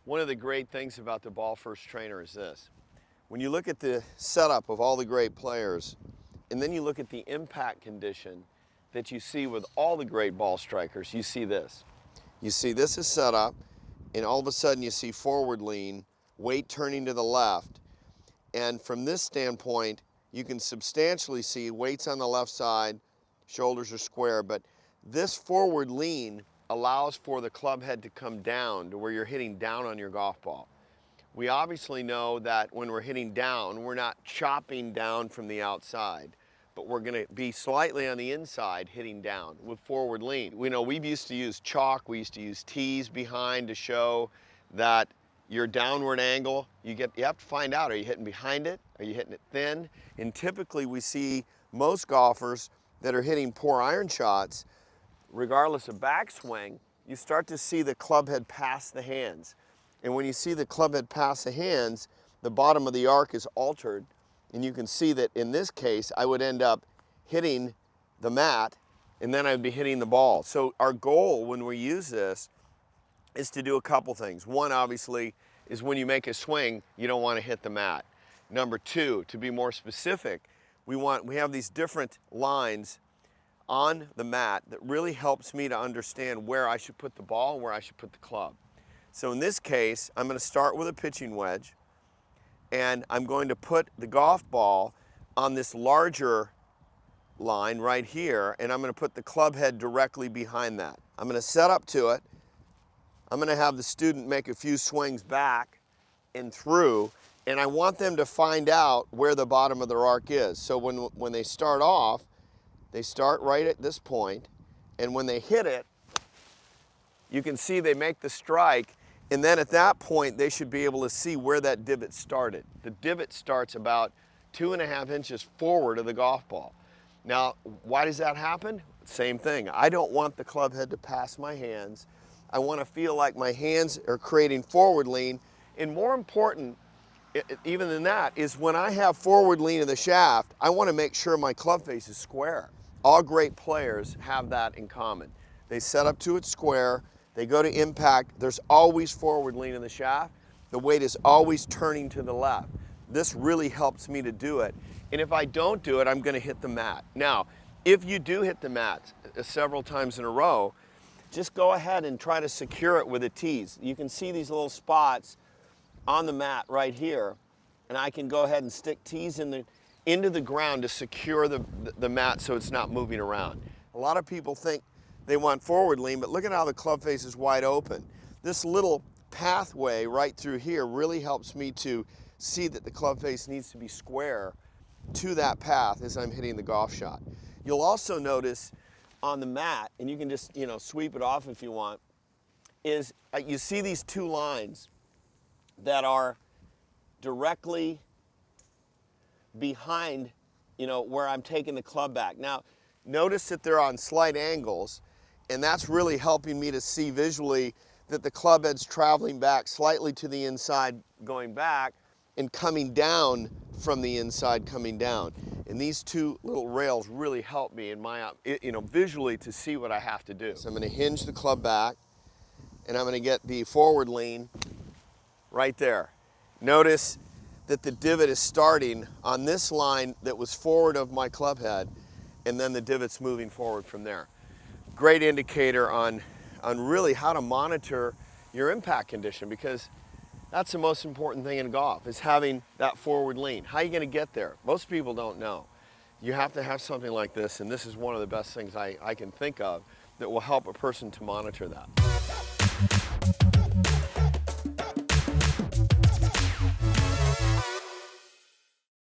One of the great things about the Ball-First Trainer is this. When you look at the setup of all the great players, and then you look at the impact condition that you see with all the great ball strikers, you see this. You see this is set up, and all of a sudden you see forward lean, weight turning to the left. And from this standpoint, you can substantially see weights on the left side, shoulders are square, but this forward lean allows for the club head to come down to where you're hitting down on your golf ball. We obviously know that when we're hitting down, we're not chopping down from the outside, but we're gonna be slightly on the inside hitting down with forward lean. We know we used to use chalk, we used to use tees behind to show that your downward angle, you have to find out, are you hitting behind it? Are you hitting it thin? And typically we see most golfers that are hitting poor iron shots, regardless of backswing, you start to see the club head pass the hands. And when you see the club head pass the hands, the bottom of the arc is altered. And you can see that in this case, I would end up hitting the mat and then I'd be hitting the ball. So our goal when we use this is to do a couple things. One, obviously, is when you make a swing, you don't want to hit the mat. Number two, to be more specific, we have these different lines on the mat that really helps me to understand where I should put the ball and where I should put the club. So in this case, I'm going to start with a pitching wedge, and I'm going to put the golf ball on this larger line right here, and I'm going to put the club head directly behind that. I'm going to set up to it. I'm going to have the student make a few swings back and through, and I want them to find out where the bottom of their arc is. So when they start off, they start right at this point, and when they hit it, you can see they make the strike, and then at that point, they should be able to see where that divot started. The divot starts about 2.5 inches forward of the golf ball. Now, why does that happen? Same thing. I don't want the club head to pass my hands. I want to feel like my hands are creating forward lean, and more important, even than that, is when I have forward lean in the shaft, I want to make sure my club face is square. All great players have that in common. They set up to it square, they go to impact, there's always forward lean in the shaft, the weight is always turning to the left. This really helps me to do it. And if I don't do it, I'm going to hit the mat. Now, if you do hit the mat several times in a row, just go ahead and try to secure it with a tees. You can see these little spots on the mat right here, and I can go ahead and stick tees into the ground to secure the mat so it's not moving around. A lot of people think they want forward lean, but look at how the club face is wide open. This little pathway right through here really helps me to see that the club face needs to be square to that path as I'm hitting the golf shot. You'll also notice on the mat, and you can just sweep it off if you want, is you see these two lines that are directly behind where I'm taking the club back. Now, notice that they're on slight angles, and that's really helping me to see visually that the club head's traveling back slightly to the inside, going back, and coming down from the inside, coming down. And these two little rails really help me in my, visually to see what I have to do. So I'm going to hinge the club back, and I'm going to get the forward lean right there. Notice that the divot is starting on this line that was forward of my club head, and then the divot's moving forward from there. Great indicator on really how to monitor your impact condition, because that's the most important thing in golf, is having that forward lean. How are you going to get there? Most people don't know. You have to have something like this, and this is one of the best things I can think of that will help a person to monitor that.